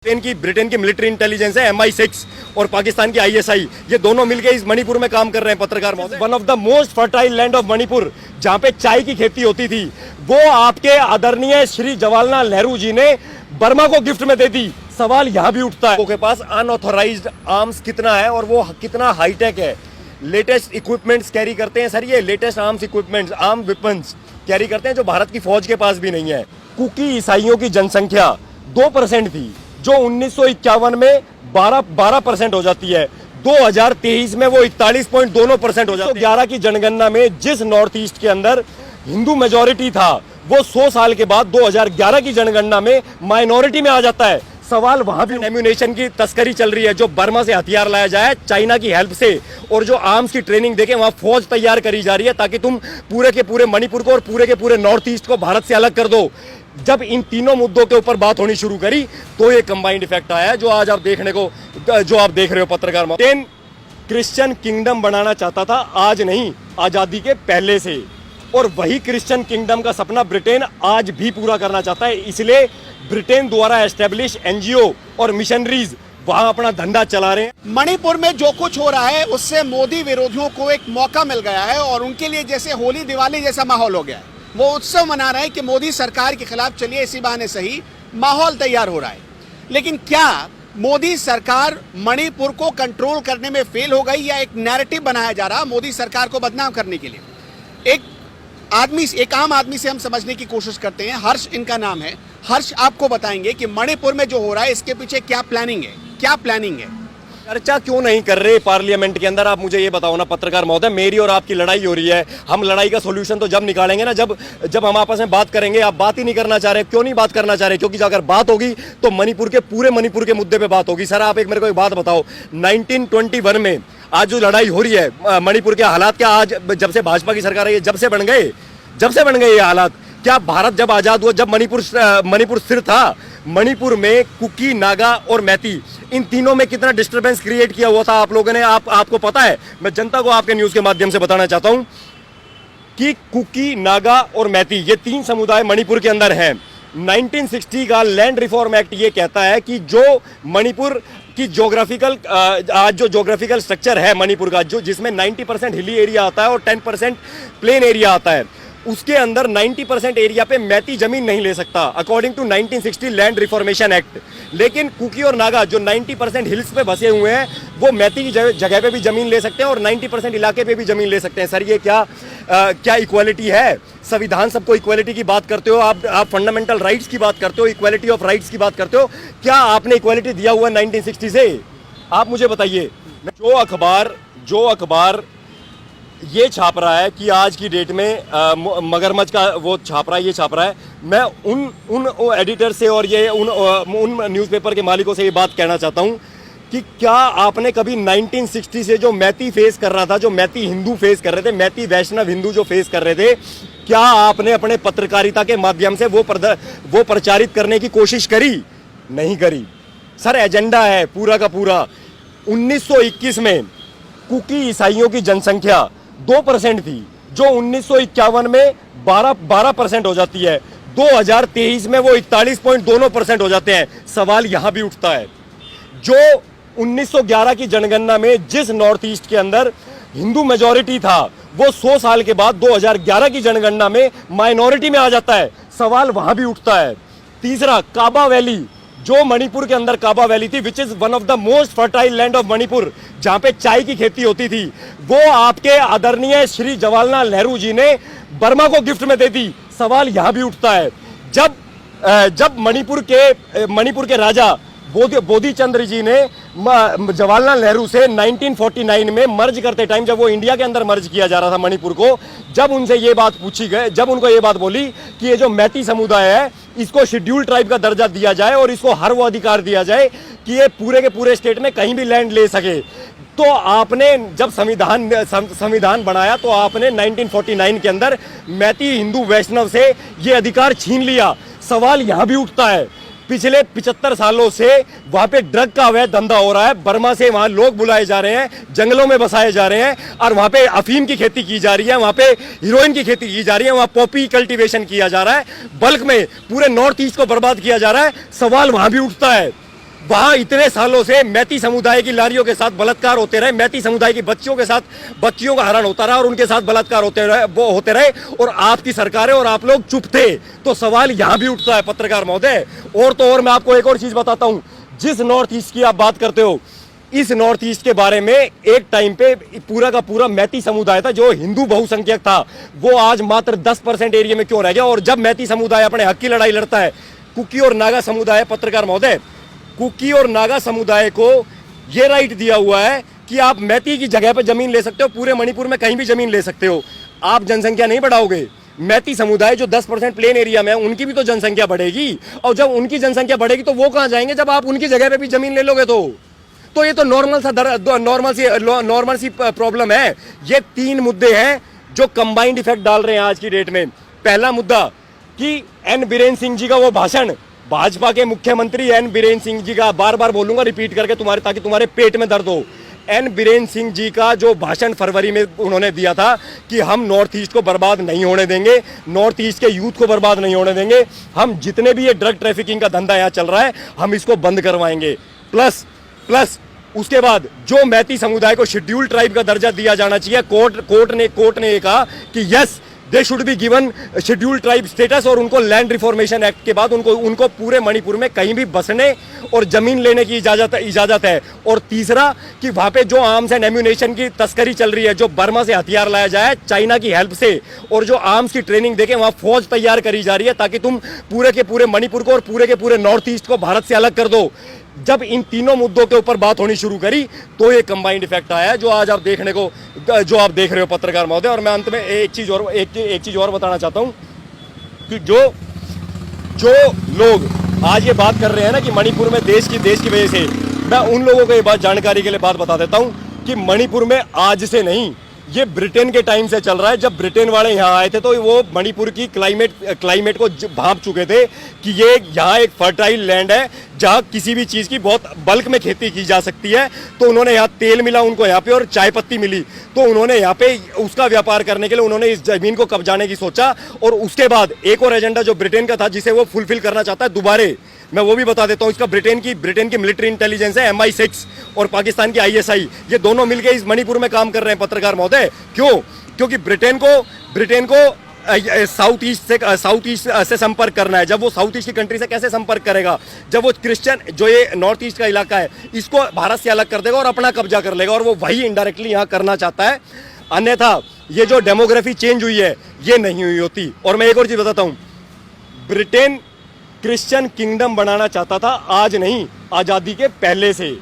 Britain की military intelligence है MI6 और पाकिस्तान की ISI, ये दोनों मिलकर इस मणिपुर में काम कर रहे हैं। पत्रकार महोदय, one of the most fertile land of Manipur, जहां पे चाय की खेती होती थी, वो आपके आदरणीय श्री जवाहरलाल नेहरू जी ने बर्मा को गिफ्ट में दे दी। सवाल यहाँ भी उठता है, उनके पास अनऑथोराइज्ड आर्म्स कितना है और वो कितना हाईटेक है। लेटेस्ट इक्विपमेंट्स कैरी करते हैं सर, ये latest arms equipments, arm weapons carry करते हैं जो भारत की फौज के पास भी नहीं है। कुकी ईसाइयों की जनसंख्या 2% थी, जो 1951 में 12% हो जाती है। 2023 में वो 41.2% हो जाती है। 11 की जनगणना में जिस नॉर्थ ईस्ट के अंदर हिंदू मेजॉरिटी था, वो 100 साल के बाद 2011 की जनगणना में माइनॉरिटी में आ जाता है। सवाल वहां भी एम्यूनेशन की तस्करी चल रही है, जो बर्मा से हथियार लाया जाए चाइना की हेल्प से, और जो आर्म्स की ट्रेनिंग देके वहां फौज तैयार करी जा रही है ताकि तुम पूरे के पूरे मणिपुर को और पूरे के पूरे नॉर्थ ईस्ट को भारत से अलग कर दो। जब इन तीनों मुद्दों के ऊपर बात होनी शुरू करी तो ये कंबाइंड इफेक्ट आया है, जो आज आप जो आप देख रहे हो पत्रकार। ब्रिटेन क्रिश्चियन किंगडम बनाना चाहता था, आज नहीं, आजादी के पहले से, और वही क्रिश्चियन किंगडम का सपना ब्रिटेन आज भी पूरा करना चाहता है। इसलिए ब्रिटेन द्वारा एस्टेब्लिश NGO और मिशनरीज वहां अपना धंधा चला रहे हैं। मणिपुर में जो कुछ हो रहा है उससे मोदी विरोधियों को एक मौका मिल गया है और उनके लिए जैसे होली दिवाली जैसा माहौल हो गया है। वो उत्सव मना रहे हैं कि मोदी सरकार के खिलाफ चलिए, इसी बहाने सही माहौल तैयार हो रहा है। लेकिन क्या मोदी सरकार मणिपुर को कंट्रोल करने में फेल हो गई, या एक नैरेटिव बनाया जा रहा मोदी सरकार को बदनाम करने के लिए? एक आम आदमी से हम समझने की कोशिश करते हैं। हर्ष इनका नाम है। हर्ष आपको बताएंगे कि मणिपुर में जो हो रहा है इसके पीछे क्या प्लानिंग है। चर्चा क्यों नहीं कर रहे पार्लियामेंट के अंदर, आप मुझे ये बताओ ना पत्रकार महोदय। मेरी और आपकी लड़ाई हो रही है, हम लड़ाई का सोल्यूशन तो जब निकालेंगे ना, जब हम आपस में बात करेंगे। आप बात ही नहीं करना चाह रहे, क्यों नहीं बात करना चाह रहे? क्योंकि अगर बात होगी तो पूरे मणिपुर के मुद्दे पे बात होगी। सर आप मेरे को एक बात बताओ, 1921 में आज जो लड़ाई हो रही है मणिपुर के हालात क्या आज जब से भाजपा की सरकार है, जब से बन गए ये हालात? क्या भारत जब आजाद हुआ, जब मणिपुर स्थिर था, मणिपुर में कुकी, नागा और मैती, इन तीनों में कितना डिस्टरबेंस क्रिएट किया हुआ था आप लोगों ने? आपको पता है? मैं जनता को आपके न्यूज के माध्यम से बताना चाहता हूं कि कुकी, नागा और मैती, ये 3 समुदाय मणिपुर के अंदर हैं। 1960 का लैंड रिफॉर्म एक्ट ये कहता है कि जो मणिपुर की ज्योग्राफिकल स्ट्रक्चर है मणिपुर का, जिसमें 90% हिली एरिया आता है और 10% प्लेन एरिया आता है, उसके अंदर 90% एरिया पे मैती जमीन नहीं ले सकता according to 1960 land reformation act. लेकिन कुकी और नागा जो 90% हिल्स पे बसे हुए हैं, वो मैती की जगह पे भी जमीन ले सकते हैं और 90% इलाके पे भी जमीन ले सकते हैं। सर ये क्या इक्वालिटी है? संविधान सबको इक्वालिटी की बात करते हो, आप फंडामेंटल राइट्स की बात करते हो, इक्वालिटी ऑफ राइट्स की बात करते हो। क्या आपने इक्वालिटी दिया हुआ 1960 से? आप मुझे बताइए। जो अखबार ये छाप रहा है कि आज की डेट में मगरमच्छ का वो छाप रहा है, ये छाप रहा है, मैं उन एडिटर से और ये उन न्यूज़पेपर के मालिकों से ये बात कहना चाहता हूँ कि क्या आपने कभी 1960 से जो मैती फेस कर रहा था, जो मैती हिंदू फेस कर रहे थे, मैती वैष्णव हिंदू जो फेस कर रहे थे, क्या आपने अपने पत्रकारिता के माध्यम से वो प्रचारित करने की कोशिश करी? नहीं करी। सर एजेंडा है पूरा का पूरा। 1921 में कुकी ईसाइयों की जनसंख्या 2% थी, जो 1951 में 12% हो जाती है। 2023 में वो 41.2% हो जाते हैं। सवाल यहां भी उठता है, जो 1911 की जनगणना में जिस नॉर्थ ईस्ट के अंदर हिंदू मेजॉरिटी था, वो 100 साल के बाद 2011 की जनगणना में माइनॉरिटी में आ जाता है। सवाल वहां भी उठता है। तीसरा, काबा वैली, जो मणिपुर के अंदर काबा वैली थी, which is one of the most fertile land of Manipur, जहां पे चाय की खेती होती थी, वो आपके आदरणीय श्री जवाहरलाल नेहरू जी ने बर्मा को गिफ्ट में दे दी। सवाल यहां भी उठता है, जब मणिपुर के राजा बोधिचंद्र जी ने जवाहरलाल नेहरू से 1949 में मर्ज करते टाइम, जब वो इंडिया के अंदर मर्ज किया जा रहा था मणिपुर को, जब उनको ये बात बोली कि ये जो मैती समुदाय है, इसको शेड्यूल ट्राइब का दर्जा दिया जाए और इसको हर वो अधिकार दिया जाए कि ये पूरे के पूरे स्टेट में कहीं भी लैंड ले सके, तो आपने जब संविधान बनाया तो आपने 1949 के अंदर मैती हिंदू वैष्णव से ये अधिकार छीन लिया। सवाल यहां भी उठता है, पिछले 75 सालों से वहां पे ड्रग का अवैध धंधा हो रहा है। बर्मा से वहां लोग बुलाए जा रहे हैं, जंगलों में बसाए जा रहे हैं, और वहां पे अफीम की खेती की जा रही है, वहां पे हीरोइन की खेती की जा रही है, वहां पॉपी कल्टीवेशन किया जा रहा है, बल्क में पूरे नॉर्थ ईस्ट को बर्बाद किया जा रहा है। सवाल वहां भी उठता है वहां इतने सालों से मैती समुदाय की लारियों के साथ बलात्कार होते रहे, मैती समुदाय की बच्चियों के साथ बच्चियों का हरण होता रहा और उनके साथ बलात्कार होते रहे और आपकी सरकारें और आप लोग चुप थे। तो सवाल यहां भी उठता है पत्रकार महोदय। और तो और मैं आपको एक और चीज बताता हूं, जिस नॉर्थ ईस्ट की आप बात करते हो, इस नॉर्थ ईस्ट के बारे में एक टाइम पे पूरा का पूरा मैती समुदाय था जो हिंदू बहुसंख्यक था, वो आज मात्र 10% एरिया में क्यों रह गया। और जब मैती समुदाय अपने हक की लड़ाई लड़ता है, कुकी और नागा समुदाय, पत्रकार महोदय, कुकी और नागा समुदाय को यह राइट दिया हुआ है कि आप मैती की जगह पर जमीन ले सकते हो, पूरे मणिपुर में कहीं भी जमीन ले सकते हो। आप जनसंख्या नहीं बढ़ाओगे, मैती समुदाय जो 10% प्लेन एरिया में है उनकी भी तो जनसंख्या बढ़ेगी, और जब उनकी जनसंख्या बढ़ेगी तो वो कहां जाएंगे जब आप उनकी जगह पे भी जमीन ले लोगे। तो ये तो नॉर्मल सी प्रॉब्लम है। ये 3 मुद्दे हैं जो कंबाइंड इफेक्ट डाल रहे हैं आज की डेट में। पहला मुद्दा कि एन बीरेन सिंह जी का वो भाषण, भाजपा के मुख्यमंत्री एन बीरेन सिंह जी का, बार बार बोलूंगा रिपीट करके ताकि तुम्हारे पेट में दर्द हो, एन बीरेन सिंह जी का जो भाषण फरवरी में उन्होंने दिया था कि हम नॉर्थ ईस्ट को बर्बाद नहीं होने देंगे, नॉर्थ ईस्ट के यूथ को बर्बाद नहीं होने देंगे, हम जितने भी ये ड्रग ट्रैफिकिंग का धंधा यहाँ चल रहा है हम इसको बंद करवाएंगे। प्लस उसके बाद जो मैती समुदाय को शेड्यूल्ड ट्राइब का दर्जा दिया जाना चाहिए, कोर्ट ने कहा कि yes they should be given scheduled tribe status, और उनको लैंड रिफॉर्मेशन एक्ट के बाद उनको पूरे मणिपुर में कहीं भी बसने और जमीन लेने की इजाजत है। और तीसरा कि वहां पे जो आर्म्स एंड एम्यूनेशन की तस्करी चल रही है, जो बर्मा से हथियार लाया जाए चाइना की हेल्प से, और जो आर्म्स की ट्रेनिंग देके वहां फौज तैयार करी जा रही है ताकि तुम पूरे के पूरे मणिपुर को और पूरे के पूरे नॉर्थ ईस्ट को भारत से अलग कर दो। जब इन तीनों मुद्दों के ऊपर बात होनी शुरू करी तो ये कंबाइंड इफेक्ट आया है जो आज आप देख रहे हो पत्रकार महोदय। और मैं अंत में एक चीज और बताना चाहता हूं कि जो लोग आज ये बात कर रहे हैं ना कि मणिपुर में देश की वजह से, मैं उन लोगों को ये बात जानकारी के लिए बात बता देता हूं कि मणिपुर में आज से नहीं, ये ब्रिटेन के टाइम से चल रहा है। जब ब्रिटेन वाले यहाँ आए थे तो वो मणिपुर की क्लाइमेट को भांप चुके थे कि ये यहाँ एक फर्टाइल लैंड है जहाँ किसी भी चीज़ की बहुत बल्क में खेती की जा सकती है। तो उन्होंने यहाँ तेल मिला उनको यहाँ पे, और चाय पत्ती मिली, तो उन्होंने यहाँ पे उसका व्यापार करने के लिए उन्होंने इस जमीन को कब्जाने की सोचा। और उसके बाद एक और एजेंडा जो ब्रिटेन का था जिसे वो फुलफिल करना चाहता है दोबारे, मैं वो भी बता देता हूँ। इसका ब्रिटेन की मिलिट्री इंटेलिजेंस है MI6 और पाकिस्तान की ISI, ये दोनों मिलकर इस मणिपुर में काम कर रहे हैं पत्रकार महोदय। क्यों? क्योंकि ब्रिटेन को साउथ ईस्ट से संपर्क करना है। जब वो साउथ ईस्ट की कंट्री से कैसे संपर्क करेगा? जब वो क्रिश्चियन जो ये नॉर्थ ईस्ट का इलाका है इसको भारत से अलग कर देगा और अपना कब्जा कर लेगा, और वो वही इनडायरेक्टली यहाँ करना चाहता है। अन्यथा ये जो डेमोग्राफी चेंज हुई है ये नहीं हुई होती। और मैं एक और चीज बताता हूँ, ब्रिटेन क्रिश्चियन किंगडम बनाना चाहता था, आज नहीं, आज़ादी के पहले से,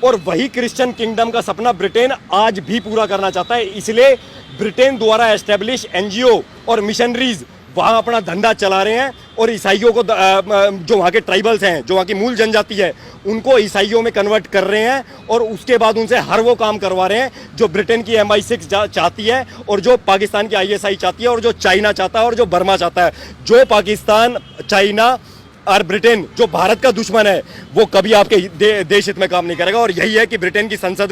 और वही क्रिश्चियन किंगडम का सपना ब्रिटेन आज भी पूरा करना चाहता है। इसलिए ब्रिटेन द्वारा एस्टेब्लिश NGO और मिशनरीज वहाँ अपना धंधा चला रहे हैं, और ईसाइयों को जो वहाँ के ट्राइबल्स हैं, जो वहाँ की मूल जनजाति है, उनको ईसाइयों में कन्वर्ट कर रहे हैं, और उसके बाद उनसे हर वो काम करवा रहे हैं जो ब्रिटेन की MI6 चाहती है, और जो पाकिस्तान की ISI चाहती है, और जो चाइना चाहता है, और जो बर्मा चाहता है। जो पाकिस्तान, चाइना और ब्रिटेन जो भारत का दुश्मन है वो कभी आपके देश हित में काम नहीं करेगा। और यही है कि ब्रिटेन की संसद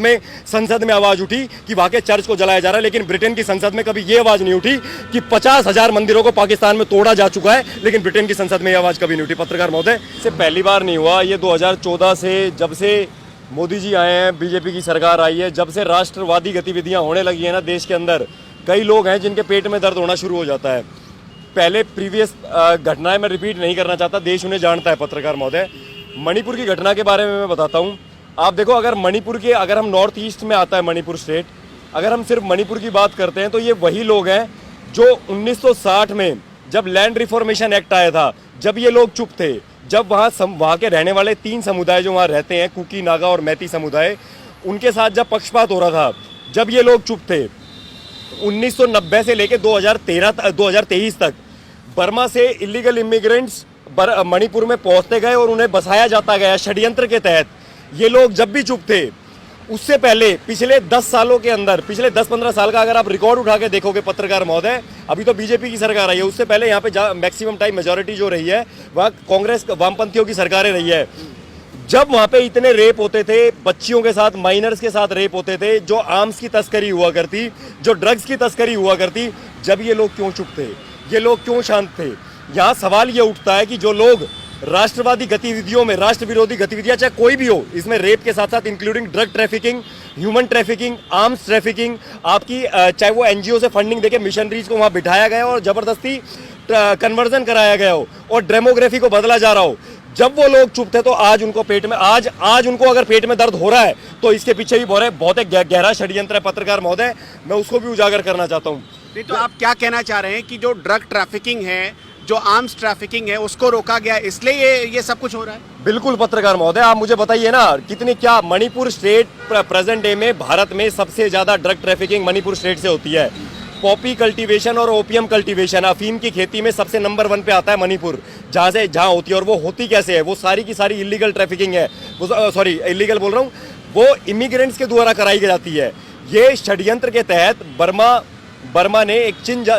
में आवाज उठी कि वहाँ के चर्च को जलाया जा रहा है, लेकिन ब्रिटेन की संसद में कभी ये आवाज नहीं उठी कि 50,000 मंदिरों को पाकिस्तान में तोड़ा जा चुका है, लेकिन ब्रिटेन की संसद में ये आवाज कभी नहीं उठी। पत्रकार महोदय, से पहली बार नहीं हुआ, ये 2014 से जब से मोदी जी आए हैं, बीजेपी की सरकार आई है, जब से राष्ट्रवादी गतिविधियां होने लगी है ना देश के अंदर, कई लोग हैं जिनके पेट में दर्द होना शुरू हो जाता है। पहले प्रीवियस घटनाएं मैं रिपीट नहीं करना चाहता, देश उन्हें जानता है पत्रकार महोदय। मणिपुर की घटना के बारे में मैं बताता हूं। आप देखो, अगर हम नॉर्थ ईस्ट में आता है मणिपुर स्टेट, अगर हम सिर्फ मणिपुर की बात करते हैं तो ये वही लोग हैं जो 1960 में जब लैंड रिफॉर्मेशन एक्ट आया था, जब ये लोग चुप थे, जब वहाँ के रहने वाले 3 समुदाय जो वहाँ रहते हैं, कुकी, नागा और मैती समुदाय, उनके साथ जब पक्षपात हो रहा था, जब ये लोग चुप थे, 1990 से लेकर 2023 तक बर्मा से इलीगल इमिग्रेंट्स मणिपुर में पहुंचते गए और उन्हें बसाया जाता गया षड्यंत्र के तहत। ये लोग जब भी चुप थे, उससे पहले पिछले 10 सालों के अंदर, पिछले 10-15 साल का अगर आप रिकॉर्ड उठा के देखोगे पत्रकार महोदय, अभी तो बीजेपी की सरकार आई है, उससे पहले यहाँ पे मैक्सिमम टाइम मेजोरिटी जो रही है वह कांग्रेस वामपंथियों की सरकारें रही है। जब वहाँ पे इतने रेप होते थे, बच्चियों के साथ, माइनर्स के साथ रेप होते थे, जो आर्म्स की तस्करी हुआ करती, जो ड्रग्स की तस्करी हुआ करती, जब ये लोग क्यों चुप थे, ये लोग क्यों शांत थे? यहाँ सवाल ये उठता है कि जो लोग राष्ट्रवादी गतिविधियों में, राष्ट्र विरोधी गतिविधियां चाहे कोई भी हो, इसमें रेप के साथ साथ including drug trafficking, human trafficking, arms trafficking, आपकी चाहे वो एनजीओ से फंडिंग देके मिशनरीज को वहां बिठाया गया और जबरदस्ती कन्वर्जन कराया गया हो और डेमोग्राफी को बदला जा रहा हो। जब वो लोग चुप थे तो आज उनको पेट में, आज उनको अगर पेट में दर्द हो रहा है तो इसके पीछे भी बहुत एक गहरा षड्यंत्र है पत्रकार महोदय, मैं उसको भी उजागर करना चाहता हूँ। नहीं तो आप क्या कहना चाह रहे हैं कि जो ड्रग ट्रैफिकिंग है, जो आर्म्स ट्रैफिकिंग है, उसको रोका गया इसलिए ये सब कुछ हो रहा है? बिल्कुल पत्रकार महोदय, आप मुझे बताइए ना, कितनी, क्या मणिपुर स्टेट प्रेजेंट डे में भारत में सबसे ज्यादा ड्रग ट्रैफिकिंग मणिपुर स्टेट से होती है। पॉपी कल्टीवेशन और ओपियम कल्टीवेशन, अफीम की खेती में सबसे नंबर 1 पे आता है मणिपुर, जहाँ होती है। और वो होती कैसे है? वो सारी की सारी इलीगल ट्रैफिकिंग है, वो सॉरी इलीगल बोल रहा हूँ, वो इमिग्रेंट्स के द्वारा कराई जाती है। ये षड्यंत्र के तहत बर्मा ने एक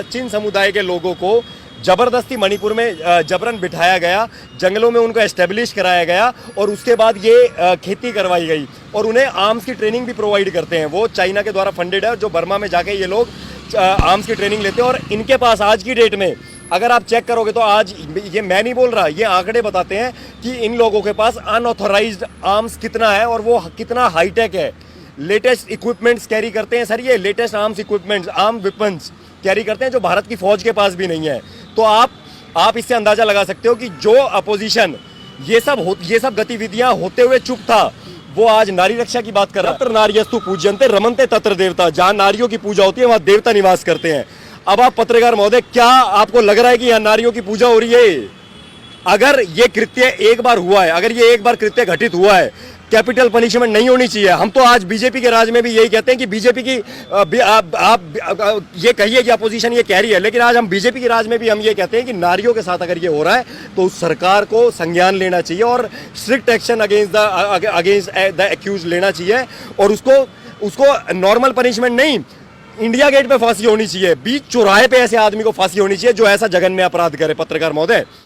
चिन समुदाय के लोगों को जबरदस्ती मणिपुर में जबरन बिठाया गया, जंगलों में उनको एस्टेब्लिश कराया गया और उसके बाद ये खेती करवाई गई और उन्हें आर्म्स की ट्रेनिंग भी प्रोवाइड करते हैं। वो चाइना के द्वारा फंडेड है, जो बर्मा में जाके ये लोग आर्म्स की ट्रेनिंग लेते हैं। और इनके पास आज की डेट में अगर आप चेक करोगे तो आज, ये मैं नहीं बोल रहा, ये आंकड़े बताते हैं कि इन लोगों के पास अनऑथोराइज्ड आर्म्स कितना है और वो कितना हाईटेक है। लेटेस्ट इक्विपमेंट्स कैरी करते हैं सर, ये latest arms equipments, arm weapons carry करते हैं जो भारत की फौज के पास भी नहीं है। तो आप इससे अंदाजा लगा सकते हो कि जो अपोजिशन ये सब गतिविधियां होते हुए चुप था, वो आज नारी रक्षा की बात कर रहा है। तत्र नार्यस्तु पूज्यन्ते रमन्ते तत्र देवता, जहां नारियों की पूजा होती है वहां देवता निवास करते हैं। अब आप पत्रकार महोदय, क्या आपको लग रहा है कि यहाँ नारियों की पूजा हो रही है? अगर ये कृत्य एक बार हुआ है, अगर ये एक बार कृत्य घटित हुआ है, कैपिटल पनिशमेंट नहीं होनी चाहिए। हम तो आज बीजेपी के राज में भी यही कहते हैं कि बीजेपी की आप ये कहिए कि अपोजिशन ये कह रही है, लेकिन आज हम बीजेपी के राज में भी हम ये कहते हैं कि नारियों के साथ अगर ये हो रहा है तो उस सरकार को संज्ञान लेना चाहिए और strict action against the accuse लेना चाहिए और उसको नॉर्मल पनिशमेंट नहीं, इंडिया गेट पे फांसी होनी चाहिए, बीच चौराहे पे ऐसे आदमी को फांसी होनी चाहिए जो ऐसा जघन्य अपराध करे। पत्रकार महोदय।